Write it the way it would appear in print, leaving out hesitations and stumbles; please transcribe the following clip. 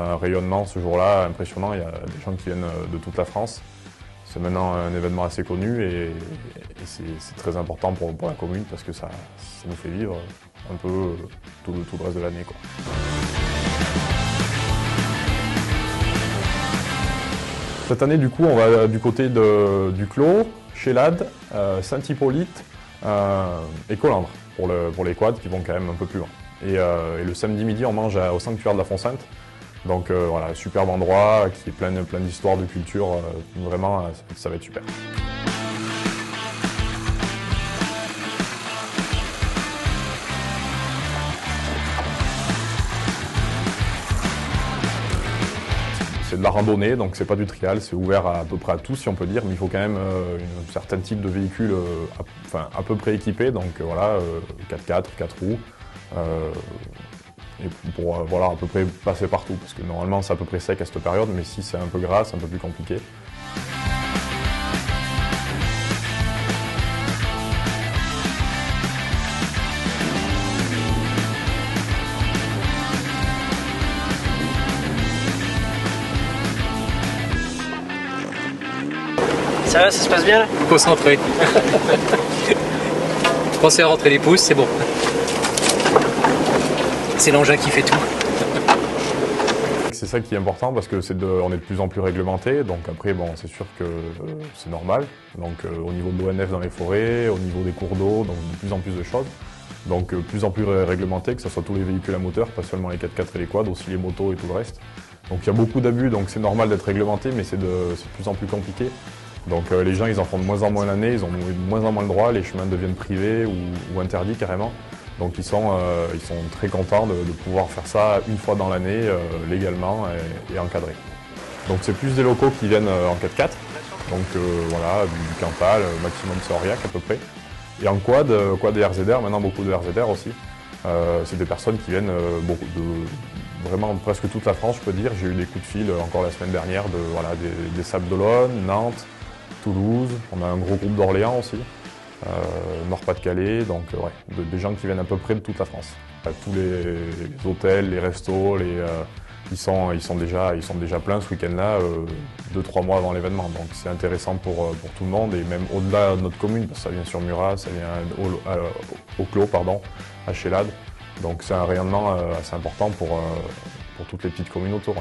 un rayonnement ce jour-là impressionnant. Il y a des gens qui viennent de toute la France. C'est maintenant un événement assez connu et c'est très important pour la commune parce que ça nous fait vivre un peu tout le reste de l'année, quoi. Cette année, du coup, on va du côté du Clos, Chélade, Saint-Hippolyte et Collandre pour les quads qui vont quand même un peu plus loin. Et le samedi midi, on mange au sanctuaire de la Font-Sainte. Donc voilà, superbe endroit qui est plein d'histoires, de culture. Vraiment, ça va être super. C'est de la randonnée, donc c'est pas du trial, c'est ouvert à peu près à tous si on peut dire, mais il faut quand même un certain type de véhicule à peu près équipé, donc voilà, 4x4, 4 roues, et pour voilà, à peu près passer partout, parce que normalement c'est à peu près sec à cette période, mais si c'est un peu gras, c'est un peu plus compliqué. Ça va, ça se passe bien là? Concentré. Pensez à rentrer les pouces, c'est bon. C'est l'engin qui fait tout. C'est ça qui est important parce que on est de plus en plus réglementé, donc après bon, c'est sûr que c'est normal. Donc au niveau de l'ONF dans les forêts, au niveau des cours d'eau, donc de plus en plus de choses. Donc plus en plus réglementé, que ce soit tous les véhicules à moteur, pas seulement les 4x4 et les quads, aussi les motos et tout le reste. Donc il y a beaucoup d'abus, donc c'est normal d'être réglementé, mais c'est de plus en plus compliqué. Donc les gens ils en font de moins en moins l'année, ils ont de moins en moins le droit, les chemins deviennent privés ou interdits carrément. Donc ils sont très contents de pouvoir faire ça une fois dans l'année légalement et encadré. Donc c'est plus des locaux qui viennent en 4x4, donc voilà, du Cantal, maximum c'est Aurillac à peu près. Et en quad et RZR, maintenant beaucoup de RZR aussi. C'est des personnes qui viennent vraiment presque toute la France, je peux dire. J'ai eu des coups de fil encore la semaine dernière des Sables d'Olonne, Nantes, Toulouse, on a un gros groupe d'Orléans aussi, Nord-Pas-de-Calais, donc ouais, des gens qui viennent à peu près de toute la France. Tous les hôtels, les restos, ils sont déjà pleins ce week-end-là, 2-3 mois avant l'événement. Donc c'est intéressant pour tout le monde et même au-delà de notre commune, parce que ça vient sur Murat, ça vient au Clos, pardon, à Chélade. Donc c'est un rayonnement assez important pour toutes les petites communes autour.